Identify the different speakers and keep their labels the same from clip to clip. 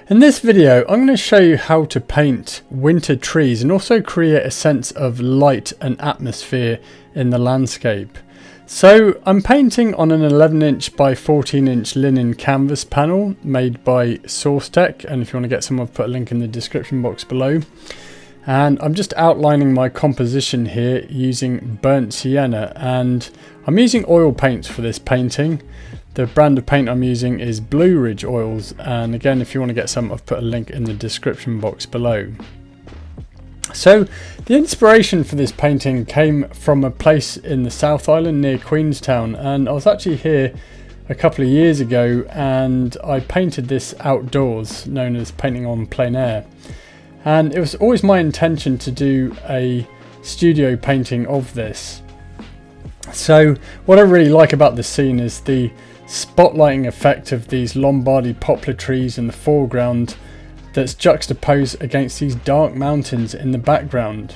Speaker 1: In this video, I'm going to show you how to paint winter trees and also create a sense of light and atmosphere in the landscape. So I'm painting on an 11" by 14" linen canvas panel made by Seascape, and if you want to get some, I've put a link in the description box below. And I'm just outlining my composition here using burnt sienna, and I'm using oil paints for this painting. The brand of paint I'm using is Blue Ridge Oils, and again, if you want to get some, I've put a link in the description box below. So the inspiration for this painting came from a place in the South Island near Queenstown, and I was actually here a couple of years ago and I painted this outdoors, known as painting on plein air. And it was always my intention to do a studio painting of this. So what I really like about this scene is the spotlighting effect of these Lombardy poplar trees in the foreground that's juxtaposed against these dark mountains in the background.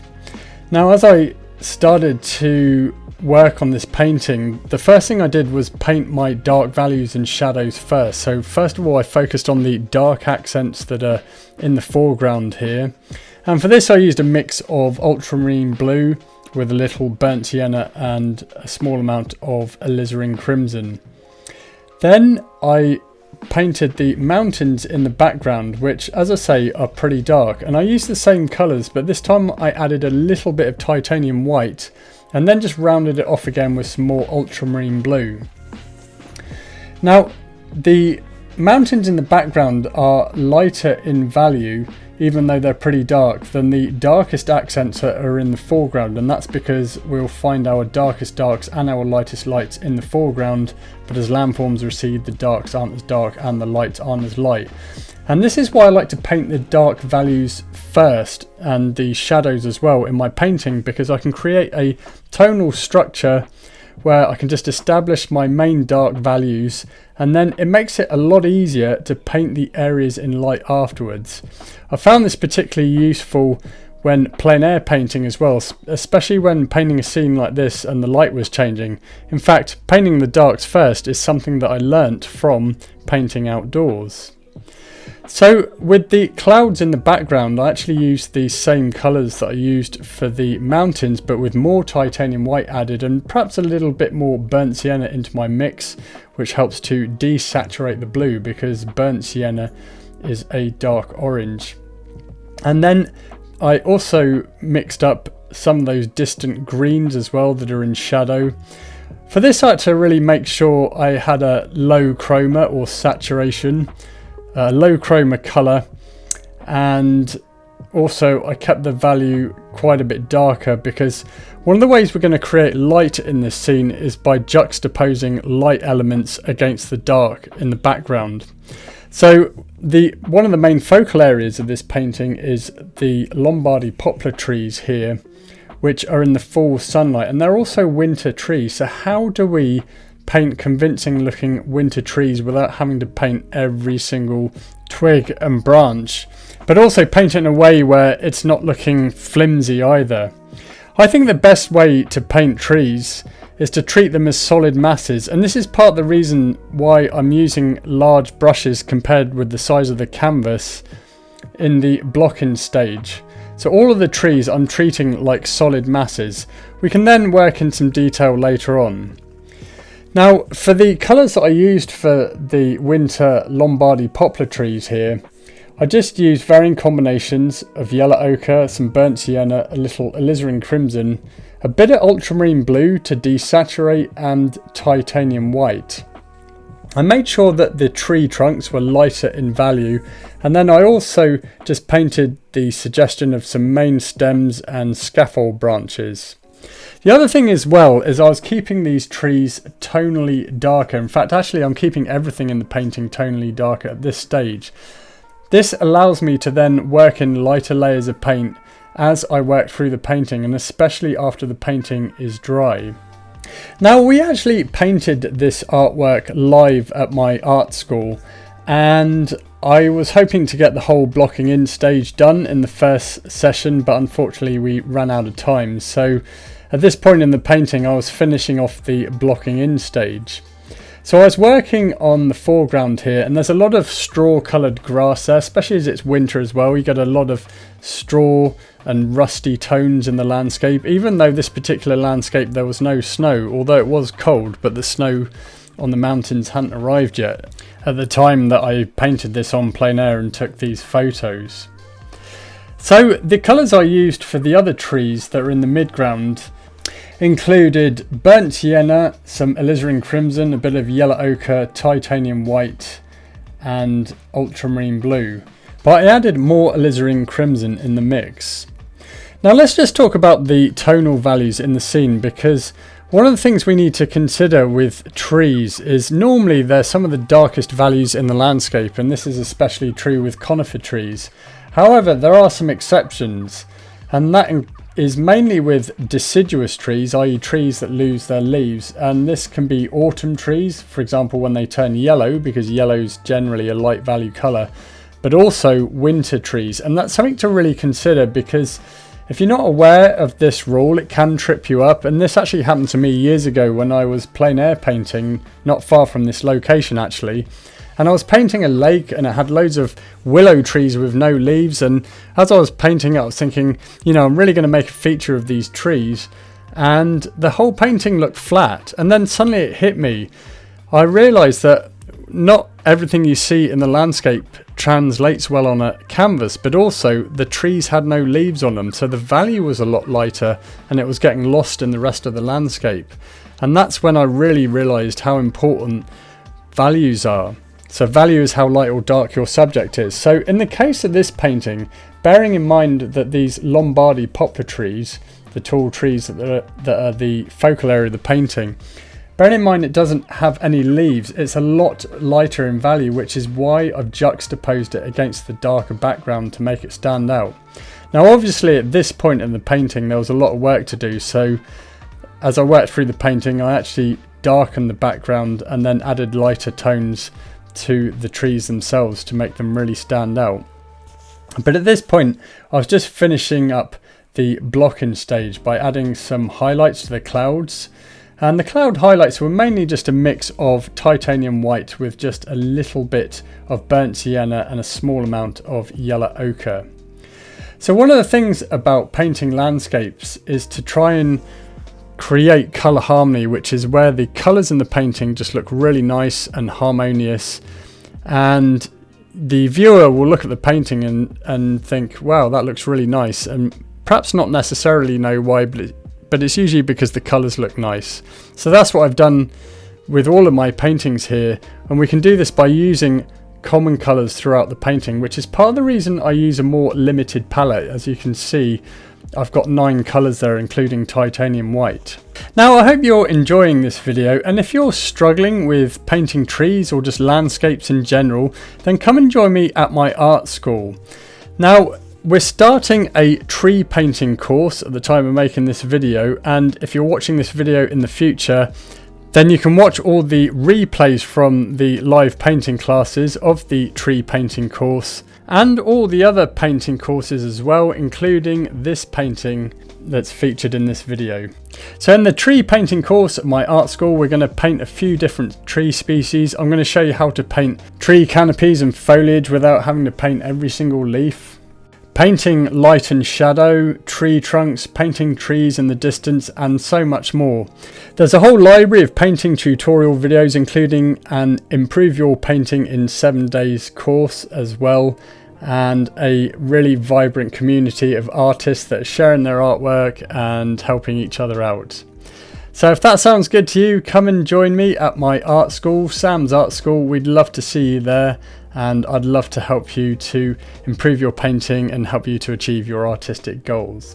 Speaker 1: Now, as I started to work on this painting, the first thing I did was paint my dark values and shadows first. So first of all, I focused on the dark accents that are in the foreground here, and for this I used a mix of ultramarine blue with a little burnt sienna and a small amount of alizarin crimson. Then I painted the mountains in the background, which, as I say, are pretty dark, and I used the same colours, but this time I added a little bit of titanium white and then just rounded it off again with some more ultramarine blue. Now, the mountains in the background are lighter in value, even though they're pretty dark, than the darkest accents that are in the foreground, and that's because we'll find our darkest darks and our lightest lights in the foreground, but as landforms recede, the darks aren't as dark and the lights aren't as light. And this is why I like to paint the dark values first and the shadows as well in my painting, because I can create a tonal structure where I can just establish my main dark values, and then it makes it a lot easier to paint the areas in light afterwards. I found this particularly useful when plein air painting as well, especially when painting a scene like this and the light was changing. In fact, painting the darks first is something that I learnt from painting outdoors. So with the clouds in the background, I actually used the same colours that I used for the mountains, but with more titanium white added and perhaps a little bit more burnt sienna into my mix, which helps to desaturate the blue because burnt sienna is a dark orange. And then I also mixed up some of those distant greens as well that are in shadow. For this, I had to really make sure I had a low chroma or saturation, low chroma colour, and also I kept the value quite a bit darker, because one of the ways we're going to create light in this scene is by juxtaposing light elements against the dark in the background. So one of the main focal areas of this painting is the Lombardy poplar trees here, which are in the full sunlight, and they're also winter trees. So how do we paint convincing looking winter trees without having to paint every single twig and branch, but also paint it in a way where it's not looking flimsy either? I think the best way to paint trees is to treat them as solid masses, and this is part of the reason why I'm using large brushes compared with the size of the canvas in the blocking stage. So all of the trees I'm treating like solid masses. We can then work in some detail later on. Now, for the colours that I used for the winter Lombardy poplar trees here, I just used varying combinations of yellow ochre, some burnt sienna, a little alizarin crimson, a bit of ultramarine blue to desaturate, and titanium white. I made sure that the tree trunks were lighter in value, and then I also just painted the suggestion of some main stems and scaffold branches. The other thing as well is I was keeping these trees tonally darker. In fact, actually I'm keeping everything in the painting tonally darker at this stage. This allows me to then work in lighter layers of paint as I work through the painting, and especially after the painting is dry. Now, we actually painted this artwork live at my art school, and I was hoping to get the whole blocking in stage done in the first session, but unfortunately we ran out of time. So at this point in the painting I was finishing off the blocking in stage. So I was working on the foreground here, and there's a lot of straw coloured grass there, especially as it's winter as well. You get a lot of straw and rusty tones in the landscape, even though this particular landscape there was no snow, although it was cold, but the snow on the mountains hadn't arrived yet at the time that I painted this on plein air and took these photos. So the colours I used for the other trees that are in the midground included burnt sienna, some alizarin crimson, a bit of yellow ochre, titanium white and ultramarine blue. But I added more alizarin crimson in the mix. Now let's just talk about the tonal values in the scene, because one of the things we need to consider with trees is normally they're some of the darkest values in the landscape, and this is especially true with conifer trees. However, there are some exceptions, and that is mainly with deciduous trees, i.e. trees that lose their leaves, and this can be autumn trees, for example when they turn yellow, because yellow is generally a light value colour, but also winter trees. And that's something to really consider, because if you're not aware of this rule, it can trip you up. And this actually happened to me years ago when I was plein air painting, not far from this location actually. And I was painting a lake, and it had loads of willow trees with no leaves. And as I was painting it, I was thinking, you know, I'm really going to make a feature of these trees. And the whole painting looked flat. And then suddenly it hit me. I realised that not everything you see in the landscape translates well on a canvas, but also the trees had no leaves on them. So the value was a lot lighter, and it was getting lost in the rest of the landscape. And that's when I really realised how important values are. So value is how light or dark your subject is. So in the case of this painting, bearing in mind that these Lombardy poplar trees, the tall trees that are the focal area of the painting, bearing in mind it doesn't have any leaves, it's a lot lighter in value, which is why I've juxtaposed it against the darker background to make it stand out. Now obviously at this point in the painting there was a lot of work to do, so as I worked through the painting I actually darkened the background and then added lighter tones to the trees themselves to make them really stand out. But at this point I was just finishing up the blocking stage by adding some highlights to the clouds, and the cloud highlights were mainly just a mix of titanium white with just a little bit of burnt sienna and a small amount of yellow ochre. So one of the things about painting landscapes is to try and create colour harmony, which is where the colours in the painting just look really nice and harmonious, and the viewer will look at the painting and think, wow, that looks really nice, and perhaps not necessarily know why, but it's usually because the colours look nice. So that's what I've done with all of my paintings here, and we can do this by using common colours throughout the painting, which is part of the reason I use a more limited palette. As you can see, I've got 9 colours there, including titanium white. Now I hope you're enjoying this video, and if you're struggling with painting trees or just landscapes in general, then come and join me at my art school. Now we're starting a tree painting course at the time of making this video, and if you're watching this video in the future, then you can watch all the replays from the live painting classes of the tree painting course and all the other painting courses as well, including this painting that's featured in this video. So in the tree painting course at my art school, we're going to paint a few different tree species. I'm going to show you how to paint tree canopies and foliage without having to paint every single leaf. Painting light and shadow, tree trunks, painting trees in the distance, and so much more. There's a whole library of painting tutorial videos, including an Improve Your Painting in 7 Days course as well, and a really vibrant community of artists that are sharing their artwork and helping each other out. So if that sounds good to you, come and join me at my art school, Sam's Art School. We'd love to see you there, and I'd love to help you to improve your painting and help you to achieve your artistic goals.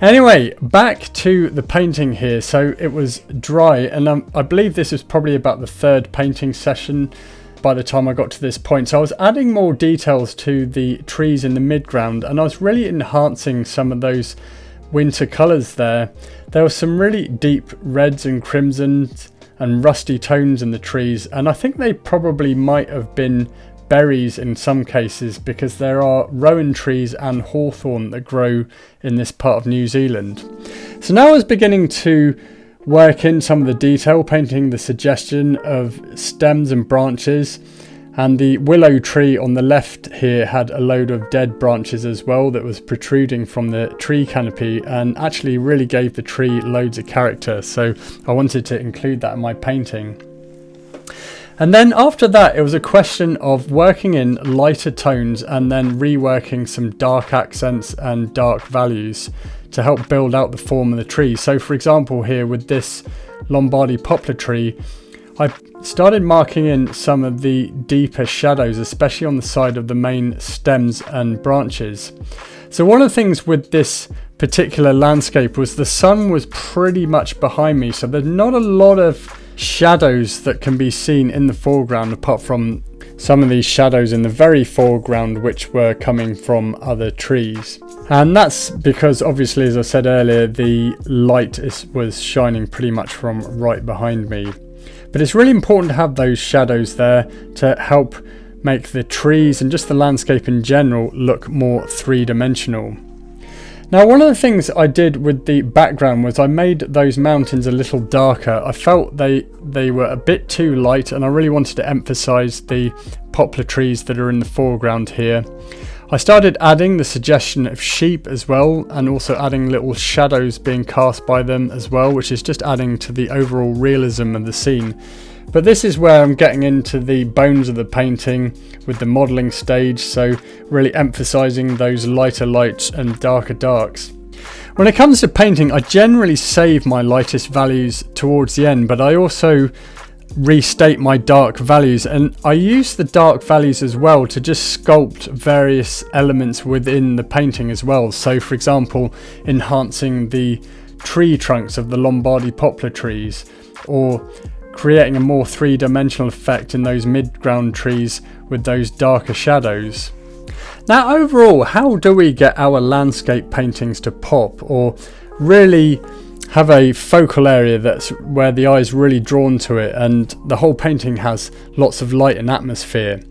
Speaker 1: Anyway, back to the painting here. So it was dry, and I believe this is probably about the 3rd painting session by the time I got to this point. So I was adding more details to the trees in the midground, and I was really enhancing some of those winter colours there. There were some really deep reds and crimsons and rusty tones in the trees, and I think they probably might have been berries in some cases, because there are rowan trees and hawthorn that grow in this part of New Zealand. So now I was beginning to work in some of the detail, painting the suggestion of stems and branches. And the willow tree on the left here had a load of dead branches as well that was protruding from the tree canopy, and actually really gave the tree loads of character. So I wanted to include that in my painting. And then after that, it was a question of working in lighter tones and then reworking some dark accents and dark values to help build out the form of the tree. So for example, here with this Lombardy poplar tree, I started marking in some of the deeper shadows, especially on the side of the main stems and branches. So one of the things with this particular landscape was the sun was pretty much behind me, so there's not a lot of shadows that can be seen in the foreground, apart from some of these shadows in the very foreground which were coming from other trees. And that's because obviously, as I said earlier, the light was shining pretty much from right behind me. But it's really important to have those shadows there to help make the trees and just the landscape in general look more three-dimensional. Now, one of the things I did with the background was I made those mountains a little darker. I felt they were a bit too light, and I really wanted to emphasize the poplar trees that are in the foreground here. I started adding the suggestion of sheep as well, and also adding little shadows being cast by them as well, which is just adding to the overall realism of the scene. But this is where I'm getting into the bones of the painting with the modelling stage, so really emphasising those lighter lights and darker darks. When it comes to painting, I generally save my lightest values towards the end, but I also restate my dark values, and I use the dark values as well to just sculpt various elements within the painting as well. So for example, enhancing the tree trunks of the Lombardy poplar trees, or creating a more three-dimensional effect in those mid-ground trees with those darker shadows. Now overall, how do we get our landscape paintings to pop, or really have a focal area that's where the eye is really drawn to it and the whole painting has lots of light and atmosphere?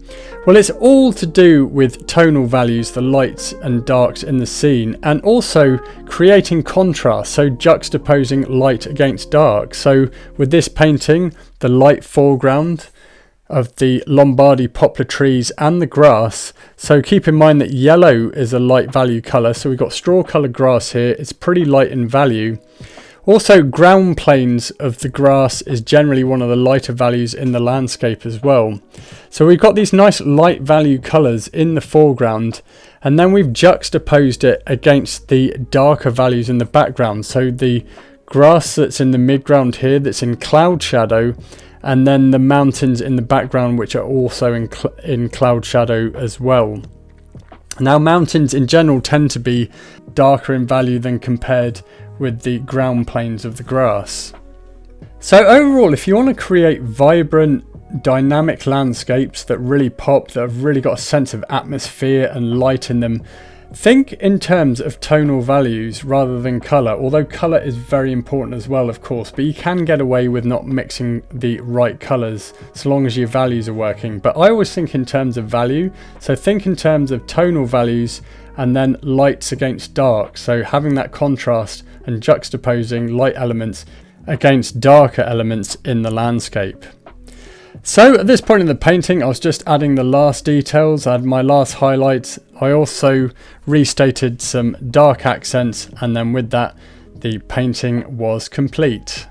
Speaker 1: Well, it's all to do with tonal values, the lights and darks in the scene, and also creating contrast, so juxtaposing light against dark. So with this painting, the light foreground of the Lombardy poplar trees and the grass. So keep in mind that yellow is a light value colour, so we've got straw coloured grass here, it's pretty light in value. Also, ground planes of the grass is generally one of the lighter values in the landscape as well. So we've got these nice light value colours in the foreground, and then we've juxtaposed it against the darker values in the background. So the grass that's in the midground here, that's in cloud shadow, and then the mountains in the background which are also in cloud shadow as well. Now, mountains in general tend to be darker in value than compared with the ground planes of the grass. So overall, if you want to create vibrant, dynamic landscapes that really pop, that have really got a sense of atmosphere and light in them, think in terms of tonal values rather than colour, although colour is very important as well, of course, but you can get away with not mixing the right colours so long as your values are working. But I always think in terms of value, so think in terms of tonal values and then lights against dark, so having that contrast and juxtaposing light elements against darker elements in the landscape. So at this point in the painting, I was just adding the last details, I had my last highlights. I also restated some dark accents, and then with that, the painting was complete.